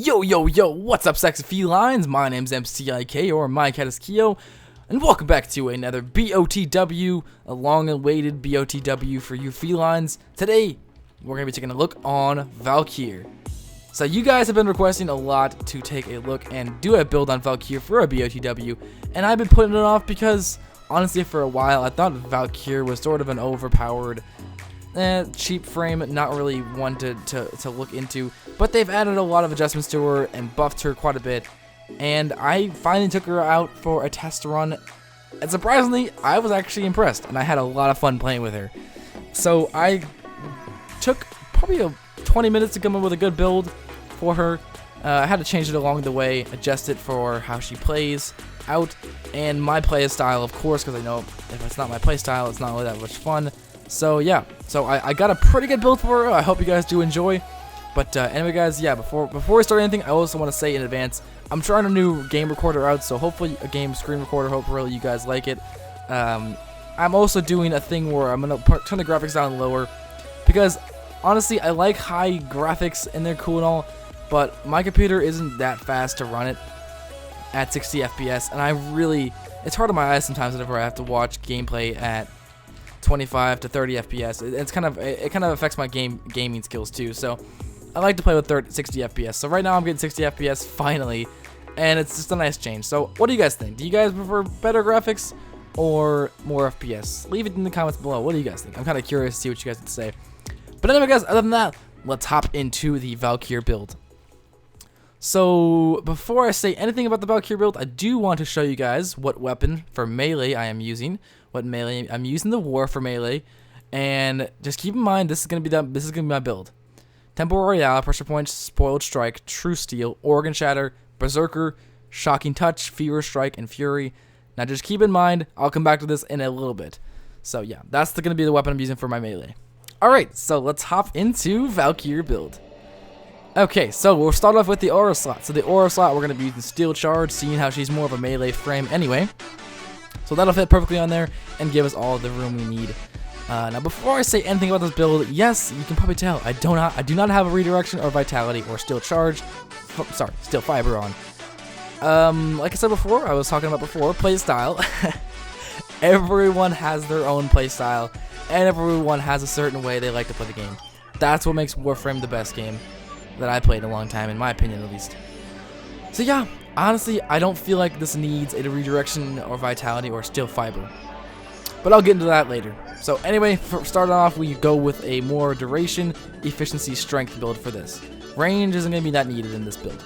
Yo, what's up, sexy felines? My name's M.C.I.K, or My Cat is Keo, and welcome back to another B.O.T.W, a long-awaited B.O.T.W for you felines. Today, we're going to be taking a look on Valkyr. So you guys have been requesting a lot to take a look and do a build on Valkyr for a B.O.T.W, and I've been putting it off because, honestly, for a while, I thought Valkyr was sort of an overpowered cheap frame, not really one to look into, but they've added a lot of adjustments to her and buffed her quite a bit, and I finally took her out for a test run, and surprisingly, I was actually impressed, and I had a lot of fun playing with her. So I took probably 20 minutes to come up with a good build for her. I had to change it along the way, adjust it for how she plays out, and my play style, of course, because I know if it's not my play style, it's not really that much fun. So yeah, I got a pretty good build for her. I hope you guys do enjoy. But anyway, guys, yeah, before we start anything, I also want to say in advance, I'm trying a new game recorder out, so hopefully a game screen recorder. Hopefully you guys like it. I'm also doing a thing where I'm gonna turn the graphics down lower because honestly, I like high graphics and they're cool and all, but my computer isn't that fast to run it at 60 FPS, and it's hard on my eyes sometimes whenever I have to watch gameplay at 25 to 30 FPS. It kind of affects my gaming skills too. So I like to play with 60 FPS. So right now I'm getting 60 FPS finally, and it's just a nice change. So what do you guys think? Do you guys prefer better graphics or more FPS? Leave it in the comments below. What do you guys think? I'm kind of curious to see what you guys have to say. But anyway, guys, other than that, let's hop into the Valkyr build. So before I say anything about the Valkyr build, I do want to show you guys what weapon for melee I am using. I'm using the War for melee, and just keep in mind this is gonna be my build. Tempo Royale, Pressure Point, Spoiled Strike, True Steel, Organ Shatter, Berserker, Shocking Touch, Fever Strike, and Fury. Now just keep in mind, I'll come back to this in a little bit. So yeah, that's gonna be the weapon I'm using for my melee. Alright, so let's hop into Valkyr build. Okay, so we'll start off with the aura slot. So the aura slot, we're gonna be using Steel Charge, seeing how she's more of a melee frame anyway. So that'll fit perfectly on there and give us all the room we need. Now, before I say anything about this build, yes, you can probably tell I do not have a redirection or vitality or steel charge. Steel fiber on. Like I said before, I was talking about before, play style. Everyone has their own play style, and everyone has a certain way they like to play the game. That's what makes Warframe the best game that I played in a long time, in my opinion, at least. So yeah. Honestly, I don't feel like this needs a redirection or vitality or steel fiber, but I'll get into that later. So anyway, for starting off, we go with a more duration, efficiency, strength build for this. Range isn't going to be that needed in this build.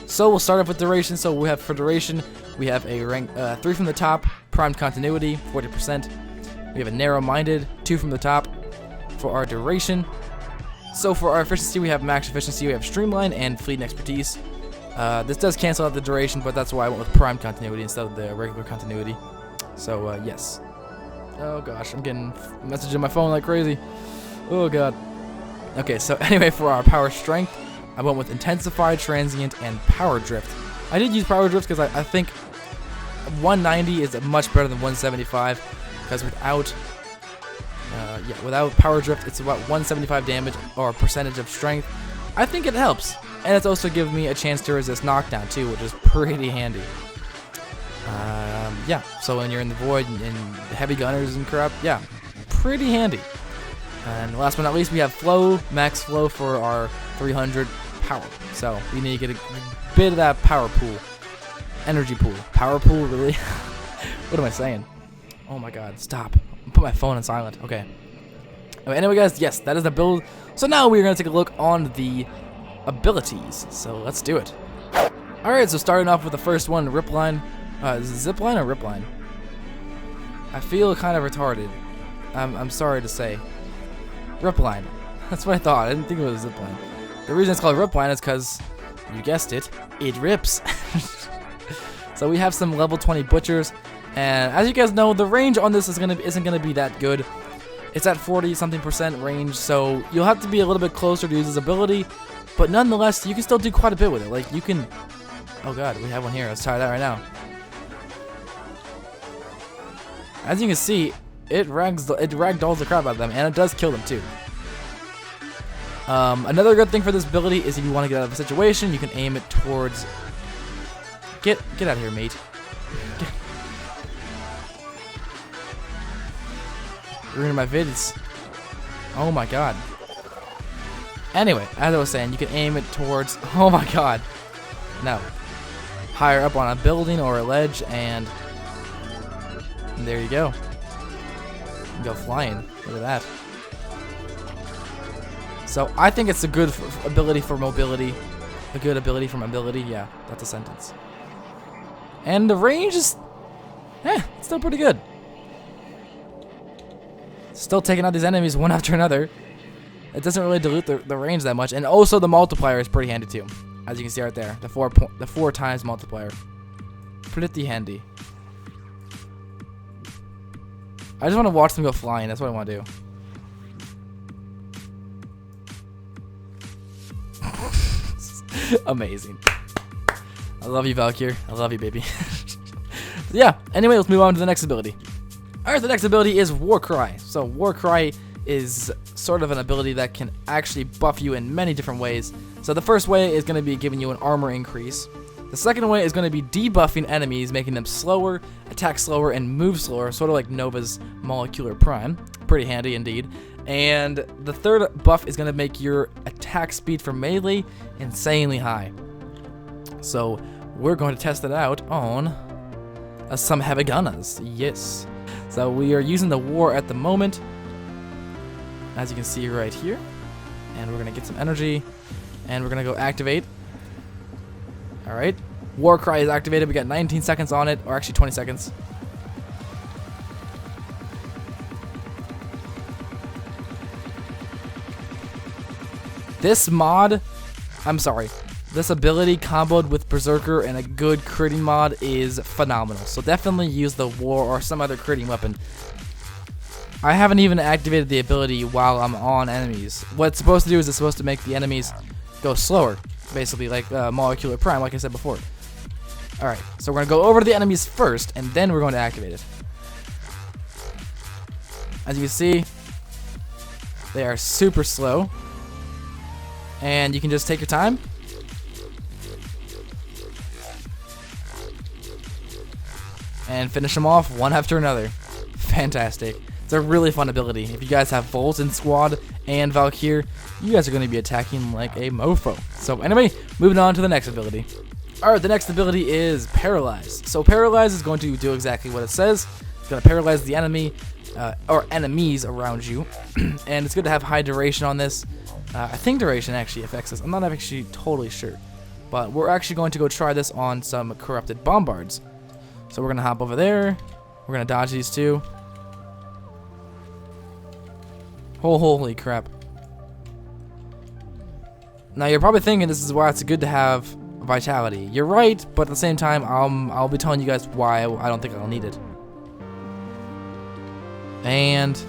So we'll start off with duration. So for duration, we have a rank 3 from the top, primed continuity, 40%. We have a narrow-minded, 2 from the top for our duration. So for our efficiency, we have max efficiency, we have streamline, and fleet and expertise. This does cancel out the duration, but that's why I went with prime continuity instead of the regular continuity. So, yes. Oh gosh, I'm getting messages on my phone like crazy. Oh god. Okay, so anyway, for our power strength, I went with intensified, transient, and power drift. I did use power drift because I think 190 is much better than 175, because without power drift, it's about 175 damage or percentage of strength. I think it helps. And it's also given me a chance to resist knockdown too, which is pretty handy. Yeah, so when you're in the void and heavy gunners and crap, yeah, pretty handy. And last but not least, we have flow, max flow for our 300 power. So we need to get a bit of that power pool, energy pool. Power pool, really? What am I saying? Oh my god, stop. Put my phone on silent. Okay. Anyway, guys, yes, that is the build. So now we're going to take a look on the abilities, so let's do it. Alright, so starting off with the first one, Ripline. Is it Zipline or Ripline? I feel kind of retarded. I'm sorry to say. Ripline. That's what I thought. I didn't think it was Zipline. The reason it's called Ripline is because, you guessed it, it rips. So we have some level 20 butchers, and as you guys know, the range on this isn't gonna be that good. It's at 40-something% range, so you'll have to be a little bit closer to use this ability. But nonetheless, you can still do quite a bit with it. Like, you can... Oh god, we have one here. Let's try that right now. As you can see, it ragdolls the crap out of them, and it does kill them too. Another good thing for this ability is if you want to get out of a situation, you can aim it towards... Get out of here, mate. Ruining my vids. Oh my god. Anyway, as I was saying, you can aim it towards... Oh my god. No. Higher up on a building or a ledge, and there you go. You can go flying. Look at that. So I think it's a good ability for mobility. A good ability for mobility. Yeah, that's a sentence. And the range is... it's still pretty good. Still taking out these enemies one after another. It doesn't really dilute the range that much. And also the multiplier is pretty handy too. As you can see right there. The 4 times multiplier. Pretty handy. I just want to watch them go flying. That's what I want to do. Amazing. I love you, Valkyr. I love you, baby. Yeah, anyway, let's move on to the next ability. Alright, the next ability is War Cry. So, War Cry is sort of an ability that can actually buff you in many different ways. So, the first way is going to be giving you an armor increase. The second way is going to be debuffing enemies, making them slower, attack slower, and move slower, sort of like Nova's Molecular Prime. Pretty handy indeed. And the third buff is going to make your attack speed for melee insanely high. So we're going to test it out on some heavy gunners. Yes. So we are using the war at the moment, as you can see right here. And we're going to get some energy, and we're going to go activate. Alright. War Cry is activated. We got 19 seconds on it, or actually 20 seconds. This mod, this ability comboed with Berserker and a good critting mod is phenomenal. So definitely use the war or some other critting weapon. I haven't even activated the ability while I'm on enemies. What it's supposed to do is it's supposed to make the enemies go slower, basically like Molecular Prime, like I said before. Alright, so we're going to go over to the enemies first, and then we're going to activate it. As you can see, they are super slow. And you can just take your time. And finish them off one after another. Fantastic. It's a really fun ability. If you guys have Volt in squad and Valkyr, you guys are going to be attacking like a mofo. So anyway, moving on to the next ability. Alright, the next ability is Paralyze. So Paralyze is going to do exactly what it says. It's going to paralyze the enemy, or enemies around you. And it's good to have high duration on this. I think duration actually affects this. I'm not actually totally sure. But we're actually going to go try this on some corrupted bombards. So we're going to hop over there. We're going to dodge these two. Holy crap. Now you're probably thinking this is why it's good to have Vitality. You're right, but at the same time, I'll be telling you guys why I don't think I'll need it. And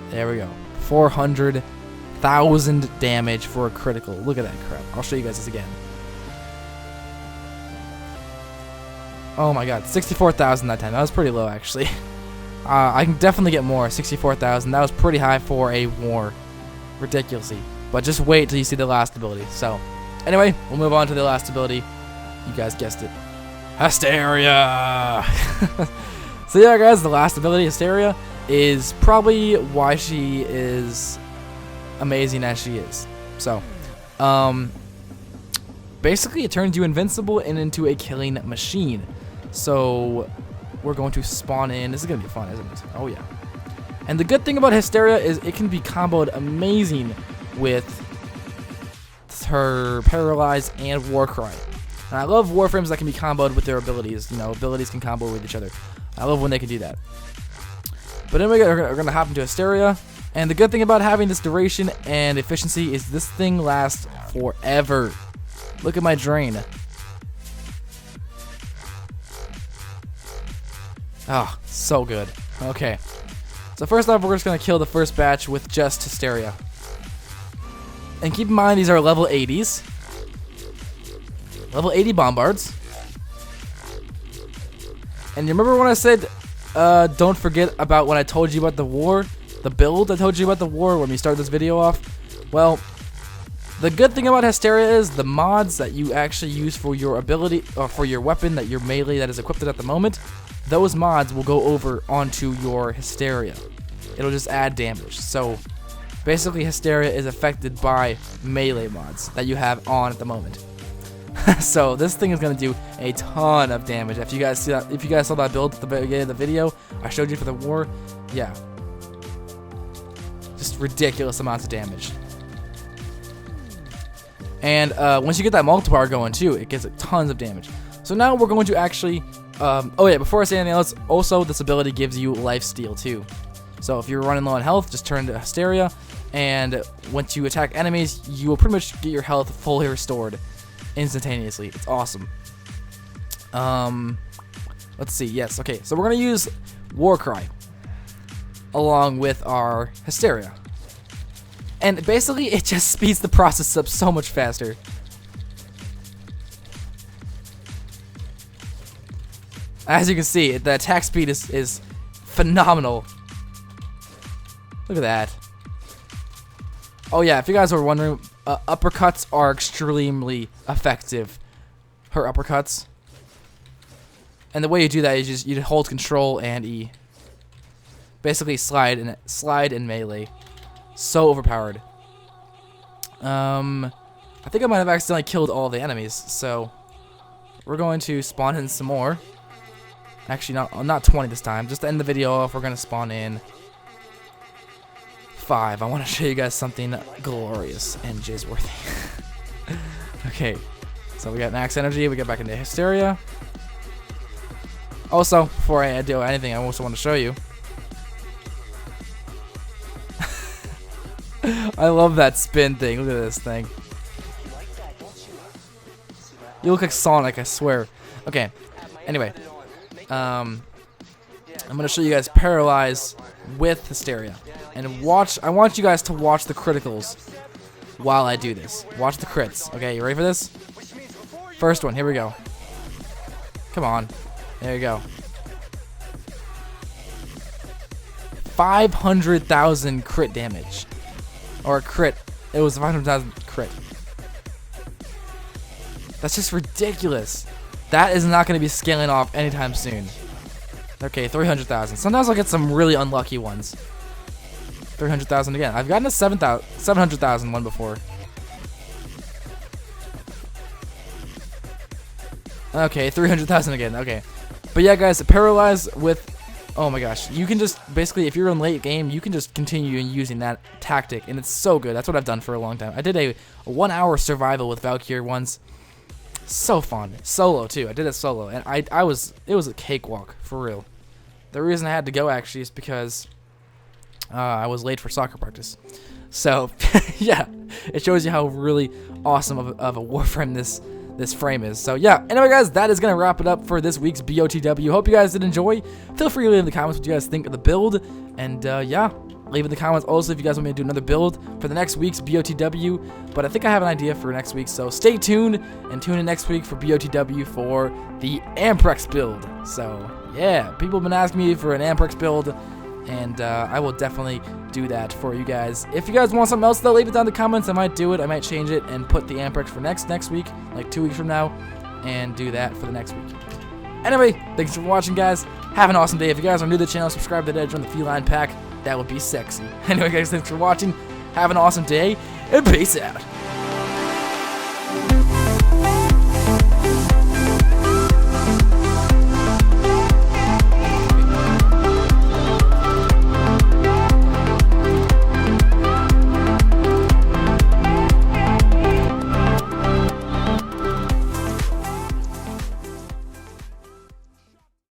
there we go. 400,000 damage for a critical. Look at that crap. I'll show you guys this again. Oh my god, 64,000 that time. That was pretty low, actually. I can definitely get more. 64,000. That was pretty high for a war. Ridiculously. But just wait till you see the last ability. So, anyway, we'll move on to the last ability. You guys guessed it. Hysteria! So yeah, guys, the last ability, Hysteria, is probably why she is amazing as she is. So, basically it turns you invincible and into a killing machine. So we're going to spawn in. This is going to be fun, isn't it? Oh yeah. And the good thing about Hysteria is it can be comboed amazing with her Paralyze and War Cry. And I love Warframes that can be comboed with their abilities. You know, abilities can combo with each other. I love when they can do that. But anyway, we're going to hop into Hysteria. And the good thing about having this duration and efficiency is this thing lasts forever. Look at my drain. Oh, so good. Okay. So first off, we're just going to kill the first batch with just Hysteria. And keep in mind, these are level 80s. Level 80 bombards. And you remember when I said, don't forget about when I told you about the war? The build I told you about the war when we started this video off? Well, The good thing about Hysteria is the mods that you actually use for your ability or for your weapon that your melee that is equipped at the moment, those mods will go over onto your Hysteria. It'll just add damage. So basically Hysteria is affected by melee mods that you have on at the moment. So this thing is gonna do a ton of damage. If you guys see that, if you guys saw that build at the beginning of the video I showed you for the war, yeah, just ridiculous amounts of damage. And once you get that multiplier going too, it gets tons of damage. So now we're going to actually, oh yeah, before I say anything else, also this ability gives you lifesteal too. So if you're running low on health, just turn to Hysteria, and once you attack enemies, you will pretty much get your health fully restored instantaneously. It's awesome. Let's see. Yes. Okay. So we're gonna use Warcry along with our Hysteria, and basically it just speeds the process up so much faster. As you can see, the attack speed is phenomenal. Look at that. Oh yeah, if you guys were wondering, uppercuts are extremely effective. Her uppercuts. And the way you do that is you hold control and E. Basically slide and melee. So overpowered. I think I might have accidentally killed all the enemies, so we're going to spawn in some more. Actually, not 20 this time. Just to end the video off, we're gonna spawn in 5. I want to show you guys something glorious and jizz-worthy. Okay, so we got max energy. We get back into Hysteria. Also, before I do anything, I also want to show you. I love that spin thing. Look at this thing. You look like Sonic, I swear. Okay. Anyway, I'm gonna show you guys Paralyze with Hysteria. And watch, I want you guys to watch the criticals while I do this. Watch the crits. Okay, you ready for this? First one, here we go. Come on. There you go. 500,000 crit damage. Or crit. It was 500,000 crit. That's just ridiculous. That is not going to be scaling off anytime soon. Okay, 300,000. Sometimes I'll get some really unlucky ones. 300,000 again. I've gotten a 700,000 one before. Okay, 300,000 again. Okay. But yeah, guys, Paralyze with... Oh my gosh. You can just... Basically, if you're in late game, you can just continue using that tactic. And it's so good. That's what I've done for a long time. I did a 1-hour survival with Valkyr once. So fun. Solo, too. I did it solo. And it was a cakewalk. For real. The reason I had to go, actually, is because... I was late for soccer practice. So, yeah, it shows you how really awesome of a Warframe this frame is. So, yeah, anyway, guys, that is going to wrap it up for this week's B.O.T.W. Hope you guys did enjoy. Feel free to leave in the comments what you guys think of the build. And, yeah, leave in the comments also if you guys want me to do another build for the next week's B.O.T.W. But I think I have an idea for next week. So, stay tuned and tune in next week for B.O.T.W. for the Amprex build. So, yeah, people have been asking me for an Amprex build. And I will definitely do that for you guys. If you guys want something else, though, leave it down in the comments. I might do it. I might change it and put the Amprex for next week, like 2 weeks from now, and do that for the next week. Anyway, thanks for watching, guys. Have an awesome day. If you guys are new to the channel, subscribe to the Join the Feline Pack. That would be sexy. Anyway, guys, thanks for watching. Have an awesome day, and peace out.